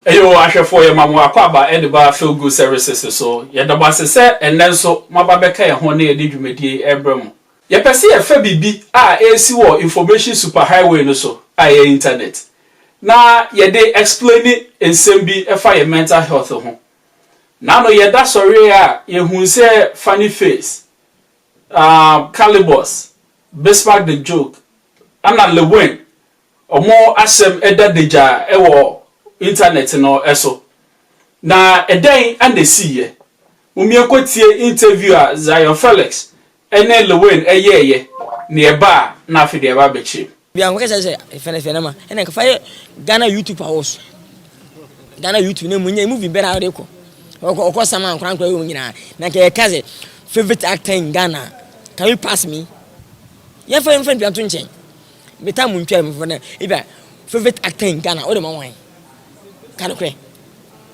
Eyo ahwefo ye mamu akwaba ediba feel good services so ye dabase se enenso mababeka ye ho na ye di dwumedie ebrem ye pese ye fa bibi a esi wo information superhighway no so a ye internet na ye dey explain ensem bi efa ye mental health ho na no ye da sorry a ye hu se funny face Calibos Bismarck the joke ana Lewin omo asem eda deja ewo internet no eso na eden and see ye umiekotie interview a Zion Felix ene Lewin eyeye ne eba na afide eba bechi bia nko kese fene ma ene ka fa Ghana YouTube house Ghana YouTube ne munye movie be na reko oko sama nkran yo nyina na ke kaze favorite actor in Ghana, can you pass me ye fa friend bi anto nchen beta mu ntwa me fene iba favorite actor in Ghana o de man wan kind of cray.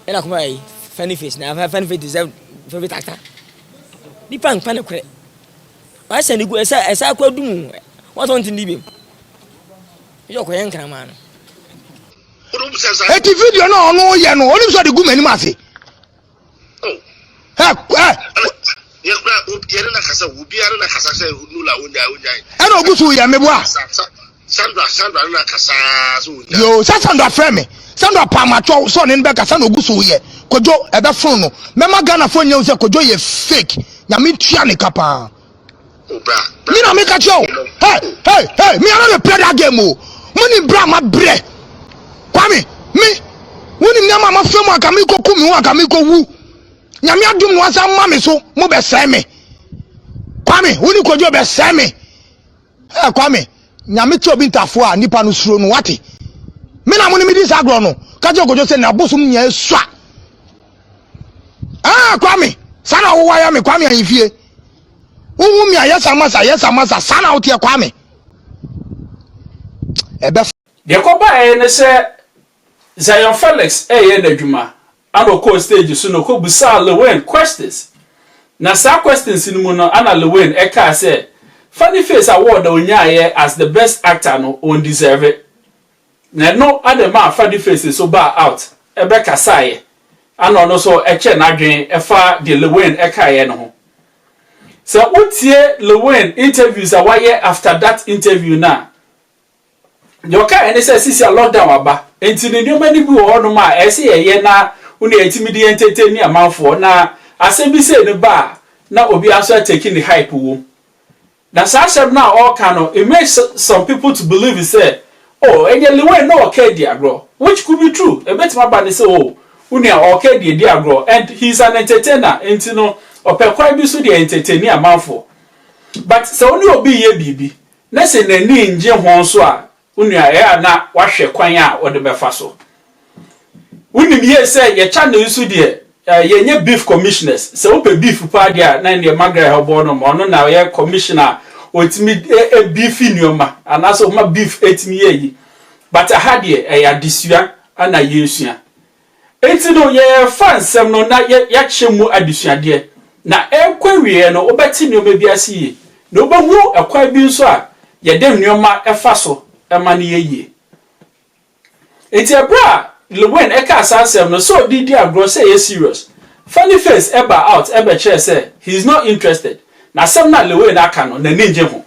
And I come by funny face. Now, I have funny face deserve favorite actor. The punk panic cray. I send you go as I could do. What want to leave him? You're quite young, man. Hey, video no, you know, only so the good many massy. I don't go to Yameba. Sandra na kasa so yo Sandra frame Sandra pamacho so ne be kasa no gusu ye kojo ebe fon no mema Ghana fon nye se kojo ye fake nyame tua ne kapa bra me na me ka cho hey me I no play that game o money bra ma bre kwame me woni me ma fam aka me koku me aka me ko wu nyame adum no asa ma me so mo be sai me kwame woni kojo be sai me kwame nyame ti obi ntafo a nipa no suro no wate me na mo ni mi di sagro no ka je ogojo se na bosum nya esua kwame sana wo waya me kwame anfie wo mi ayesa masa sana wo tie kwame ebe de ko ba ne se Zion Felix ye na dwuma ano ko stage so no ko busa Lewin questions na sa questions ni mu no ana Lewin e ka se Funny Face Award onyaye as the best actor no on deserve it. Na no other man Funny Face so bar out. Ebe kasaye. Ano no so eche nadwen efa de Lewin ekaye no ho. So utie Lewin interviews awaye after that interview na. Yoka ene se sisi a lockdown aba. Enti ne nneoma ni bi wo no ma ese yeye na uni etimidi entertain ni amanfo na asembi se ne ba na obi aso taking the hype wo. Now, Sasha now all cano, it makes some people to believe it said, oh, and you Lewin no okay diagro, which could be true. A bit my body say, oh, unia okay diagro, and he's an entertainer, and you know, or per quite be so the entertainer mouthful. But so only obi ye bibi. Nese ne ni nje honswa, unia ya na washe kwanya or the befaso. Unim ye say ye channel you de ye nye beef commissioners se ope beef pa dia na ne magra hobo no mo no na ye commissioner otimi beef nioma anaso ma beef etimi ye but ha de ya disua ana yesua enti no ye fansem no na ya chemu adisua de na ekwawie no obeti nioma bi asiye na obahu ekwa bi nso a ye de nioma efaso ema ne ye enti abra Lewin eka sansem no so didi agro say yes serious. Funny Face eba out ebe chair say he's not interested. Na sem na Lewin aka no na ninje ho.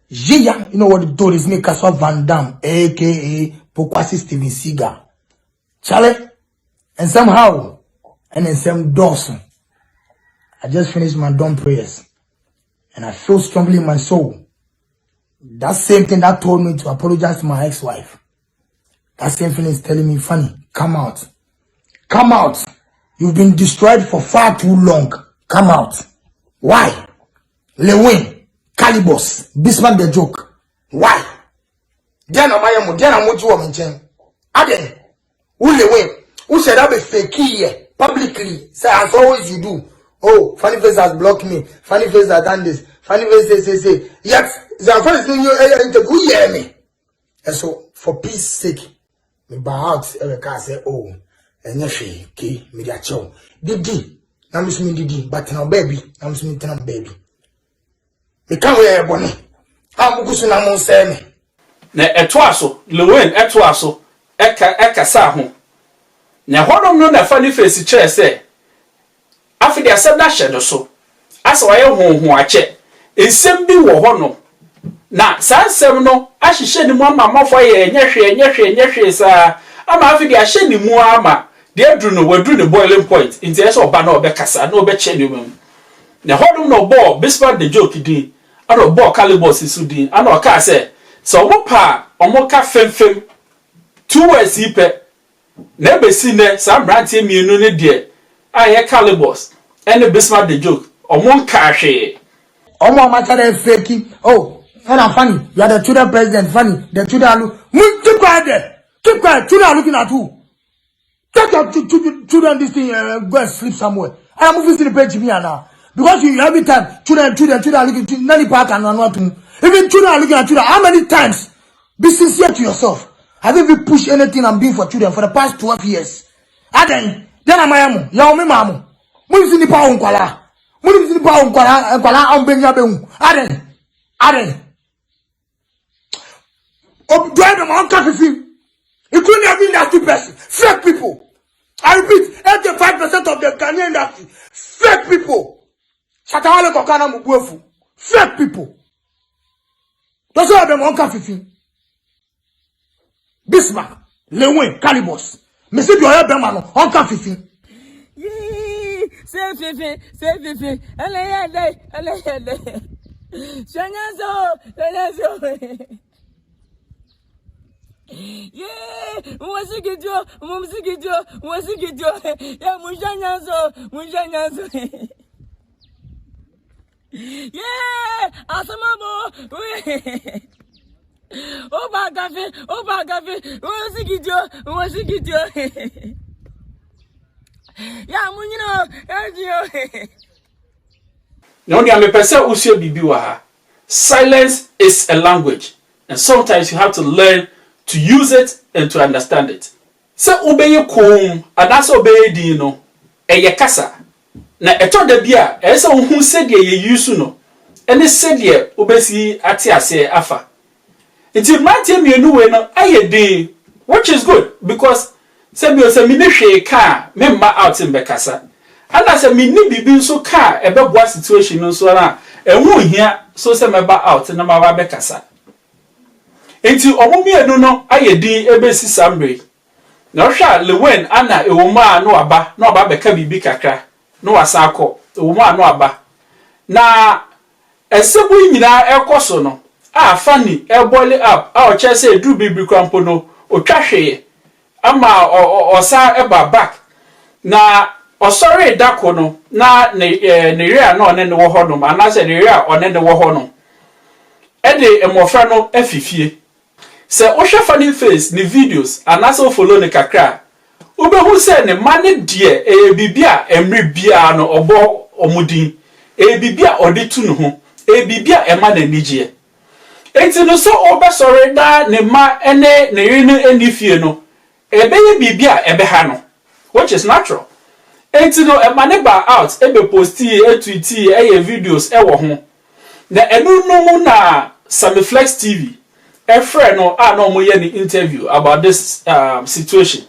Yeah, you know what the do is make us Van Damme, aka Pokwasi Steven Seagal. Charlie, and somehow, and then Sam Dawson. I just finished my dawn prayers, and I feel strongly in my soul. That same thing that told me to apologize to my ex-wife. That same feeling is telling me, Funny, come out. Come out. You've been destroyed for far too long. Come out. Why? Lewin, Calibos, Bismarck the joke. Why? Diana Mayamu, Diana Moju Woman. Aden, who Lewin, who said I be fake here publicly, say as always you do. Oh, Funny Face has blocked me. Funny Face has done this. Funny Face say. Yet, the Funny Face you interview hear me. And so, for peace sake, me bow out every car say, oh, and she, okay, me that show. Didi, now miss me Didi, but now baby, now miss me now baby. Me can't wear a bonnet. I'm going to say me. Na etwaso, Lewin etwaso, eka sa ho. na honom no na fa ni face chere say afide asem na hye do so asa waye honhon ache ensem bi wo honom na sansem no ahihye ni mu ama mafo ye nyehwe sa ama afide ahye ni mu ama de adru no wadru ne boiling point nti ese oba na obekasa na obeche ni mu na honom no ball Bismarck the joke din aro ball Calibos isu din ana oka say so omopa omoka femfem 2 words ipe na besi ne sam brantie mienu ne de aye Calibos and Bismarck the joke omon ka hwe omo matara fake oh and I'm funny you are the children president funny the children keep quiet there keep quiet children are looking at you take your children this thing go and sleep somewhere I am moving to the page me now because you every time children are looking many park and not even children are looking at children how many times be sincere to yourself have you ever pushed anything I'm doing for children for the past 12 years then am I am ya me mamu Muni ni pa onkwala. Muni ni pa onkwala ambenya behu. Aden. Obdwe no man kafifi. You couldn't have been that person. Fake people. I repeat, 85% of the Ghanaian industry. Fake people. Shatawale kokana mubuefu. Fake people. Those are the man kafifi. Bismarck, Lewin, Calibos. Monsieur Doya Bemano, on kafifi. Say fifi, ele. Shanyazo. Yeah, mumsikijo. Ya mushanyazo. Yeah, asamabo. Oba gafe. Mumsikijo. Ya munyino edio no ni amepese usio bibi wa ha. Silence is a language and sometimes you have to learn to use it and to understand it. Se obeye kom adase obeye din no eye kasa na eto da bia ese ohun se de ye yusu no ene se de obesi ate ase afa nti mantie mienu we no aye din which is good because se mi ne hwe ka memma out in bekasa ana se mi ni bibi nso ka ebeboa situation nso na enwu hia so se meba out na ma ba bekasa enti omumienu no ayedi ebesi sambre na hwa Lewin ana ewoma no aba na oba beka bibi kakra no wasako ewoma no aba na esebu nyina ekoso no afani eboil up a o chese edu bibi krampo no otwahwe ama osa eba back na osori dako no na ne rea no ne wo ho no anase ne rea one ne wo ho no ede emofra no afifie se o hwe funny face ni videos anase o follow ne kakra ubehu se ne mane de bibia emre bia no obo omudin bibia ode tu no ho bibia ema na nigye enti no so obesori da ne ma ene ne yinu enifie no ebeye bibia ebeha no which is natural enti no emaneba out ebe posti etwiti eye videos ewo ho na enu no na Samiflex TV friend no no mo ye ni interview about this situation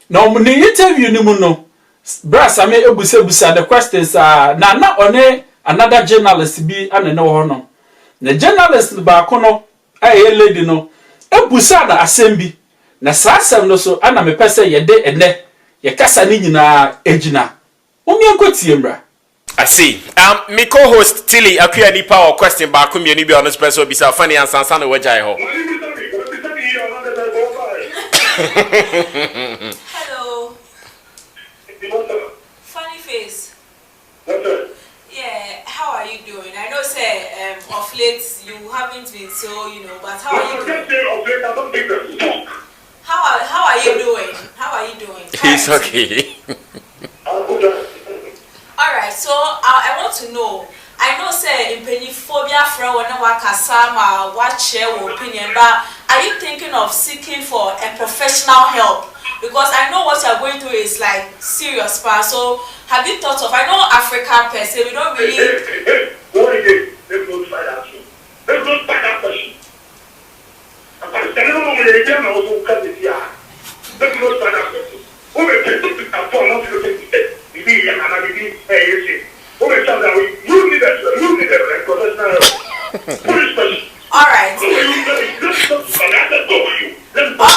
na mo ni interview ni mu no bra Sami ebusa the questions na one another journalist bi anene wo no na journalist ba ko no aye lady no ebusa da asem na sasem no so ana me pese ye de ene ye kasa ni nyina ejina umyenkotie mbra. I see. Me co-host Tilly Akuya nipa or question ba ko mieni bi on special bisa funny and sansa no wajai ho. Hello. Funny face. Yeah, how are you doing? I know say of late you haven't been so, but how are you doing? How are you doing? How are you doing? He's okay. Alright, so I want to know. I know say phobia from when wakasama what share your opinion, but are you thinking of seeking for a professional help? Because I know what you're going through is like serious part. So have you thought of, I know Africa per se, we don't really What again? Let's go try that question. Let's go try that question. I'm telling you, let's go try that question.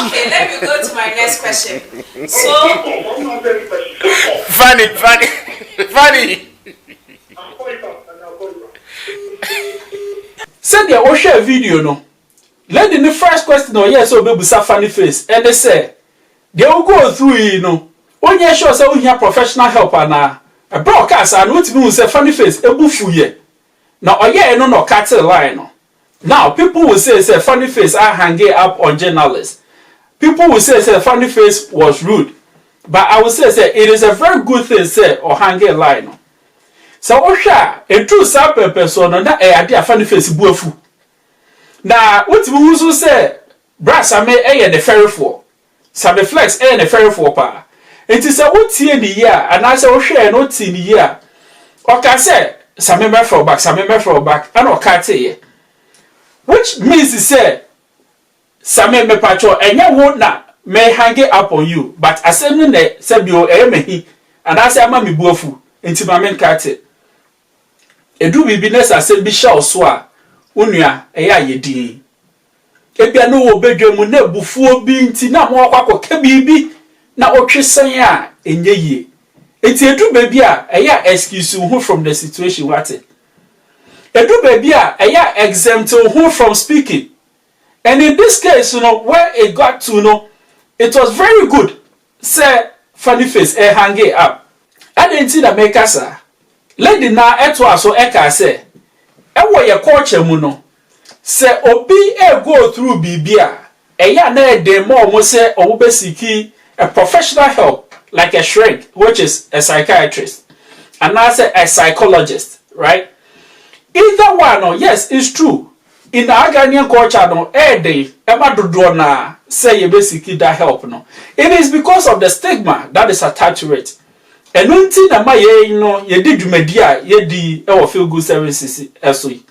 Okay, let me go to my next question. So, I'm not very special. Funny. I'll call you back and I'll call you back. Send your share video no. Let the first question or yes or baby funny face and they say they will go through you know. When you sure say we have professional help na a broadcast and what me say funny face ebufu ye. Now no cut the line no. Now people will say funny face are hanging up on journalists. People will say funny face was rude. But I will say it is a very good thing say or hanging line no. So Osha a true sample person na e ade funny face buafu. Na what me who say brass ame e the ferry for. Sabe flex e the ferry for pa. It is a what tie ni year and I say Osha no tie ni year. O ka say same me for back and o ka tie. Which means to say same me patrol enye wo na may hang it up on you but asem ne say bi o e mehi and I say ama me buafu enti ma men ka tie. Edu bibiness asem bi sha so a onua eya yedin ebia no wo bedwam na bufuo bi nti na mo akwakoka bibi na otwesan a enye yie enti edu baby a eya excuse who from the situation what edu baby a eya exempt who from speaking. And in this case you know where it got to know it was very good say funny face hang it up and enti na make us lady na eto aso eka say ewo ye culture mu no say obi go through bibia eya na e dey more mo say owo besiki a professional help like a shrink which is a psychiatrist and now say a psychologist, right? Either one no yes it's true in the Ghanaian culture no dey eba dodo na say ye besiki that help no it is because of the stigma that is attached to it. And unti na ma ye no ye di dwumadi a ye di e wo feel good services eso yi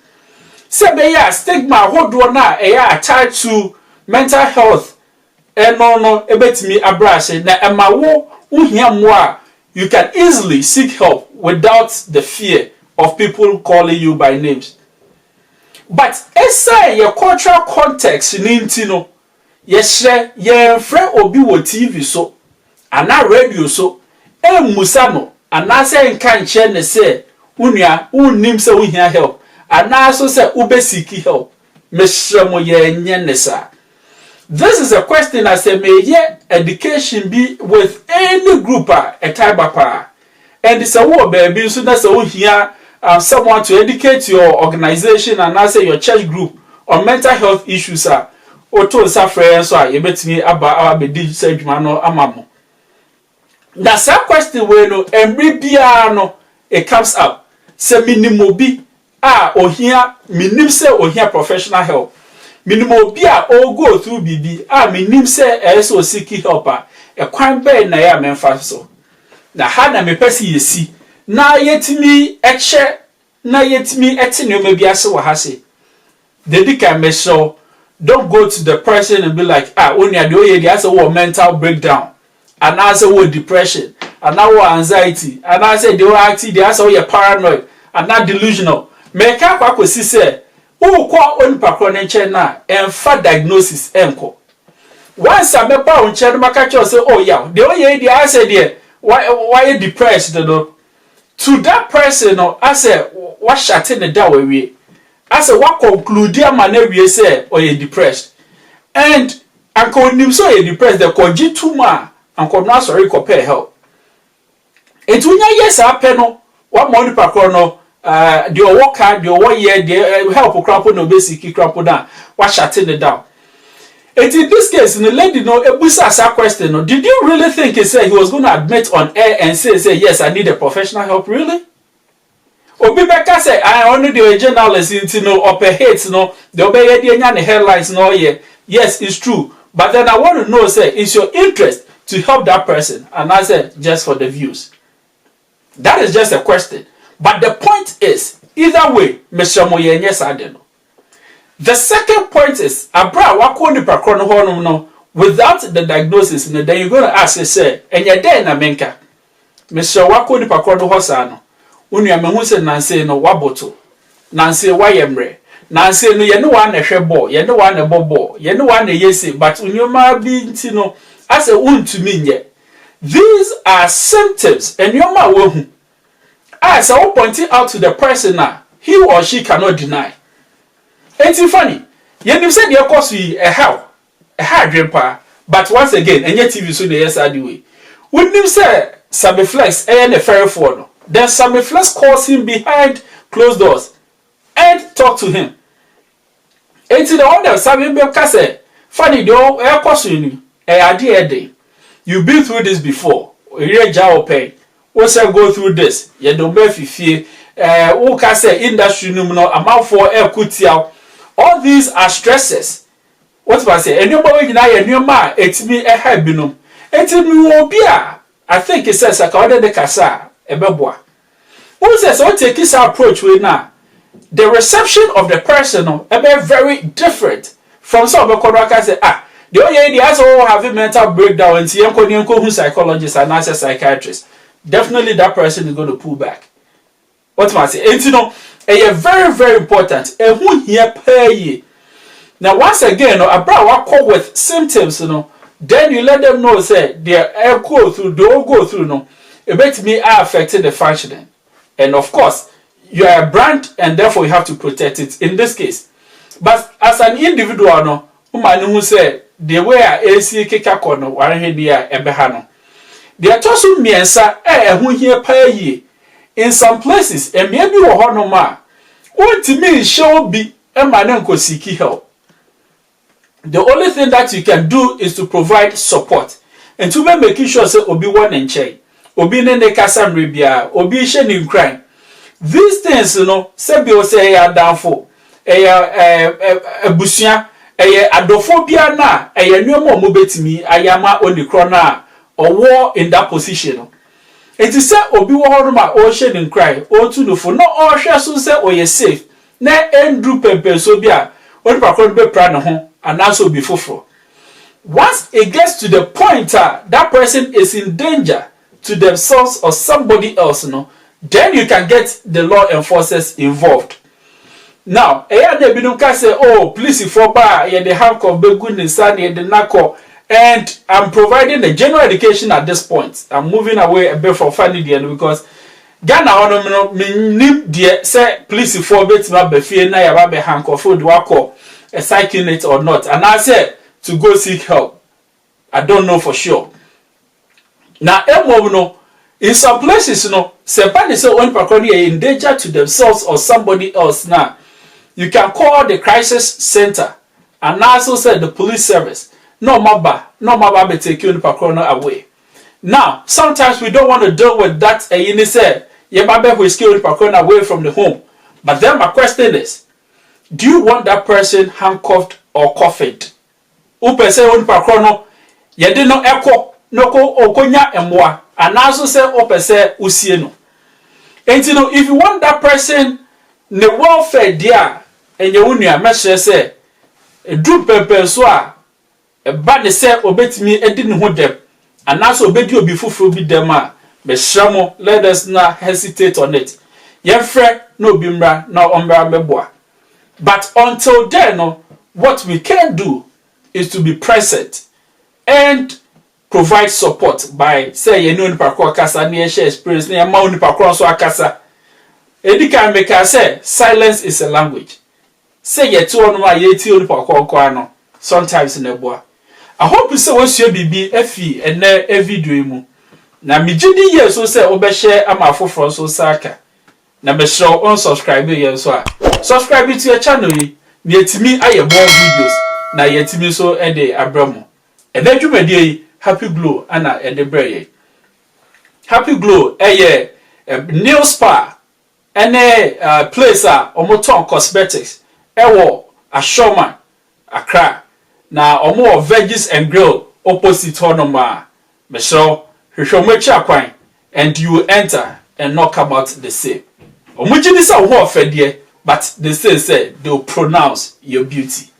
se be ya stigma hodo na e ya attached to mental health no ebetimi abrase na ema wo uhia mo a you can easily seek help without the fear of people calling you by names. But esa your cultural context ni nti no ye hye ye friend obi wo TV so ana radio so musa no anase nka nche ne se unua unnim se uhia help anaso se ubesiki help meshremo ye nye ne sa. This is a question as a may education be with any group a type pa and it's a war baby so that's uhia someone to educate your organization and I say your church group on mental health issues are oto safre so a yebetimi aba abedi se dwuma no amamo. Now, some question we no every piano it comes up. Say minimo bi ohia minim say ohia professional help. Minimo bi go through bibi minim say so seek help e kwan be na ya memfa so. Na ha na me pesi yesi. Na yetimi eche na yetimi etini o bi ase wo ha se. Dedika me so don't go to the person and be like only ade oye dey ase wo mental breakdown. And I say what depression, and now what anxiety, and I say they were acting, they say you're paranoid, and not delusional. Make up what we say, who call on Paconeche na and fat diagnosis enko. Once I met on Chadmakacho say, oh yeah, the way the I said there, why you depressed, though? To that person, I say, what shut in the that way? I say, what conclude dear man, we say, or you depressed. And Uncle Nimso, you depressed, the Koji Tuma. And could not sorry compare help. It will not yes happen no what money per chrono the worker the 1 year the help crop no basic crop down what shutting it down. And in this case, the lady no ebusa question no did you really think he said he was going to admit on air and say yes I need a professional help really? Obi Beka say I only the journalist into no upper hate no the obey the headlines no yes it's true but then I want to know say it's your interest to help that person and I said just for the views. That is just a question. But the point is, either way, Mr. Moye yes I don't know. The second point is abra wakoni pakrono hono no without the diagnosis then you're going to ask say and you're there na menka. Mr. Wakoni pakrono hosano. Unya mehu se nanse no waboto. Nanse wayemre. na say no ye no one na hwe ball ye no one na ball ye no one na yesi but unyoma bi nti no as a untumi nye. These are symptoms and yoma wo hu as I will point it out to the person now he or she cannot deny. Ain't it funny? You said your course we a hard grandpa, but once again, and yet TV so the yes I do. Wouldn't you say Samiflex and a fair phone? Then Samiflex calls him behind closed doors and talk to him. Ain't it the one that Samiflex say, funny though, air course you a idea day. You've been through this before. You're jaw pay. Once I go through this, you don't be fear. Who can say industry no amount for air kutia. All these are stresses. What was I say? And nobody na ye nyoma etimi ehab binom. Etimi obia. I think it says according to kasa ebeboa. Who says what take this approach we now? The reception of the person ebe very different from some obekodwa say the only has all have a mental breakdown and yenko who psychologist and as a psychiatrist. Definitely that person is going to pull back. What must I say? And you know, very, very important. And who here pay? Now, once again, a brow call with symptoms, then you let them know, say, they go through, they all go through, it makes me affecting the functioning. And of course, you are a brand and therefore you have to protect it in this case. But as an individual, who say, the way I AC Kikakono, Warhedia, Ebehano, they are tossing me and say, who here pay? In some places, and maybe you are no ma. What to me shall be a man and seek help. The only thing that you can do is to provide support and to be making sure say obi one and che, obi nene kasam ribia, obi shenim crime. These things, say be say ya downfall, a busia, a adophobia na, a numo mobetimi, ayama on the corner or war in that position. It is said obi wo horoma ocean and cry o to no for no all share so say o ye safe na endru pempe so bia o pakron be pra na ho and also be foforo. Once it gets to the point that person is in danger to themselves or somebody else, then you can get the law enforcers involved. Now, they say, oh, please for bar, they have goodness and the nako. And I'm providing the general education at this point. I'm moving away a bit from funny because Ghana ono me dear say please for bit ma be fie na ya ba be handcuff do akọ a psych unit or not. And I said to go seek help. I don't know for sure. Now in some places say one person in danger to themselves or somebody else now. You can call the crisis center and also say the police service. No maba be take you away. Now, sometimes we don't want to deal with that. You say, "Yebabe will scale the away from the home." But then my question is, do you want that person handcuffed or coffined? Upe say on pakono, ye did no echo no ko okonya emwa, and also say upe say usieno. And if you want that person, the welfare there, and you unia measure say, a do pepe soa. But they say obey me and didn't hold them, and also obey you before be them. But let us not hesitate on it. Yefre no bimra no umbra meboa. But until then, what we can do is to be present and provide support by say you know the kasa near share experience near mount so akasa. Edika make us say silence is a language. Say ye two on my yeti on sometimes in the boa. I hope you say what's your BB FE and a video mu. Na mi jidi ye so say obe share ama foforo so saka. Na be sure unsubscribe ye so subscribe to your channel yi. Na yetimi aye more videos. Na yetimi so e de abramo. E na dwumade yi Happy Glow ana e de breye. Happy Glow nail spa ene place omoton cosmetics ewo Ashoma Accra. Na omo veggies and grill opposite honoma. Mesho hwehwemechi akwan and you will enter and not come out the same. Omujini sa wo ofedie but they say they will pronounce your beauty.